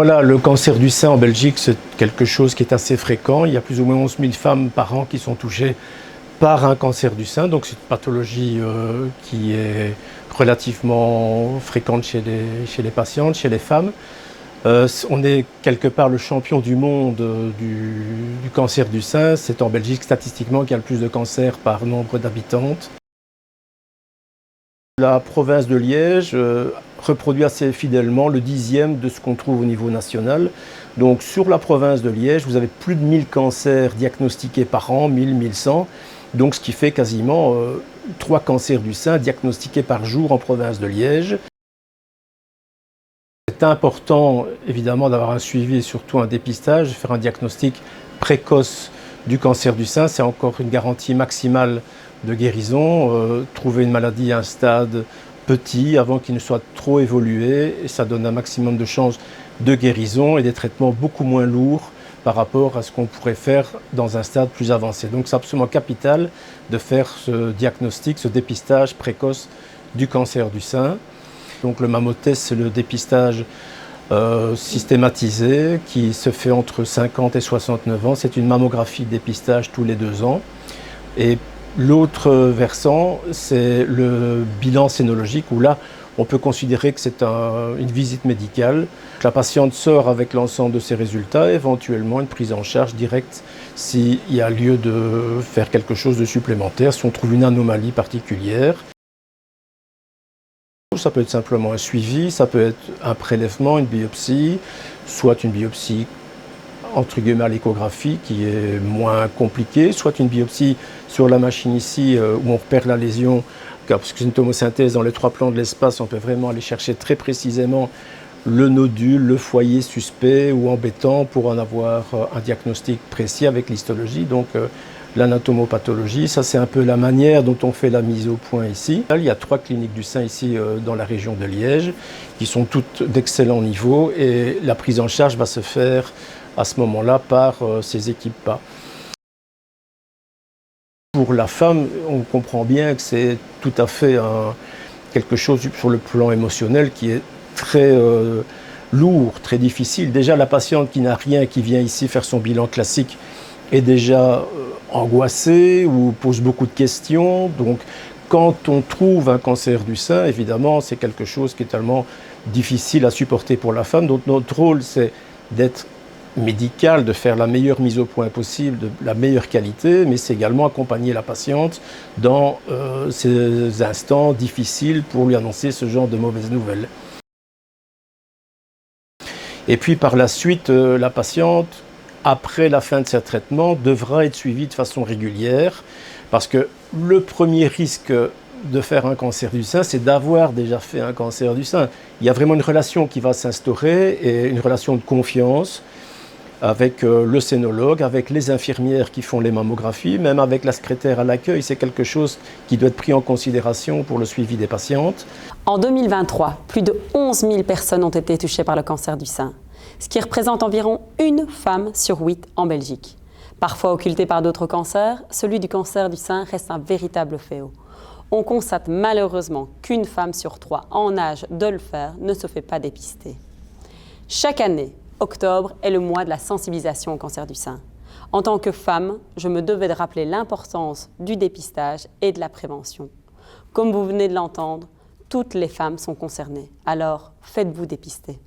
Voilà, le cancer du sein en Belgique, c'est quelque chose qui est assez fréquent. Il y a plus ou moins 11 000 femmes par an qui sont touchées par un cancer du sein. Donc c'est une pathologie qui est relativement fréquente chez les patientes, chez les femmes. On est quelque part le champion du monde du cancer du sein. C'est en Belgique statistiquement qu'il y a le plus de cancers par nombre d'habitantes. La province de Liège reproduit assez fidèlement le 10e de ce qu'on trouve au niveau national. Donc sur la province de Liège, vous avez plus de 1000 cancers diagnostiqués par an, 1100. Donc ce qui fait quasiment 3 cancers du sein diagnostiqués par jour en province de Liège. C'est important évidemment d'avoir un suivi et surtout un dépistage, faire un diagnostic précoce du cancer du sein. C'est encore une garantie maximale de guérison. Trouver une maladie à un stade petit avant qu'il ne soit trop évolué, et ça donne un maximum de chances de guérison et des traitements beaucoup moins lourds par rapport à ce qu'on pourrait faire dans un stade plus avancé. Donc c'est absolument capital de faire ce diagnostic, ce dépistage précoce du cancer du sein. Donc le mammotest, c'est le dépistage systématisé qui se fait entre 50 et 69 ans. C'est une mammographie de dépistage tous les 2 ans. Et l'autre versant, c'est le bilan sénologique où là, on peut considérer que c'est une visite médicale. La patiente sort avec l'ensemble de ses résultats, éventuellement une prise en charge directe s'il y a lieu de faire quelque chose de supplémentaire, si on trouve une anomalie particulière. Ça peut être simplement un suivi, ça peut être un prélèvement, une biopsie, soit une biopsie entre guillemets à l'échographie qui est moins compliquée, soit une biopsie sur la machine ici où on repère la lésion, parce que c'est une tomosynthèse dans les 3 plans de l'espace, on peut vraiment aller chercher très précisément le nodule, le foyer suspect ou embêtant pour en avoir un diagnostic précis avec l'histologie. Donc l'anatomopathologie, ça c'est un peu la manière dont on fait la mise au point ici. Il y a 3 cliniques du sein ici dans la région de Liège qui sont toutes d'excellent niveau et la prise en charge va se faire à ce moment-là par ces équipes-là. Pour la femme, on comprend bien que c'est tout à fait quelque chose sur le plan émotionnel qui est très lourd, très difficile. Déjà la patiente qui n'a rien, qui vient ici faire son bilan classique, est déjà angoissée ou pose beaucoup de questions. Donc quand on trouve un cancer du sein, évidemment, c'est quelque chose qui est tellement difficile à supporter pour la femme. Donc notre rôle, c'est d'être médical, de faire la meilleure mise au point possible, de la meilleure qualité, mais c'est également accompagner la patiente dans ces instants difficiles pour lui annoncer ce genre de mauvaises nouvelles. Et puis par la suite, la patiente, après la fin de ses traitements, devra être suivie de façon régulière, parce que le premier risque de faire un cancer du sein, c'est d'avoir déjà fait un cancer du sein. Il y a vraiment une relation qui va s'instaurer, et une relation de confiance, avec le sénologue, avec les infirmières qui font les mammographies, même avec la secrétaire à l'accueil. C'est quelque chose qui doit être pris en considération pour le suivi des patientes. En 2023, plus de 11 000 personnes ont été touchées par le cancer du sein, ce qui représente environ 1 femme sur 8 en Belgique. Parfois occulté par d'autres cancers, celui du cancer du sein reste un véritable fléau. On constate malheureusement qu'1 femme sur 3 en âge de le faire ne se fait pas dépister. Chaque année, octobre est le mois de la sensibilisation au cancer du sein. En tant que femme, je me devais de rappeler l'importance du dépistage et de la prévention. Comme vous venez de l'entendre, toutes les femmes sont concernées. Alors, faites-vous dépister.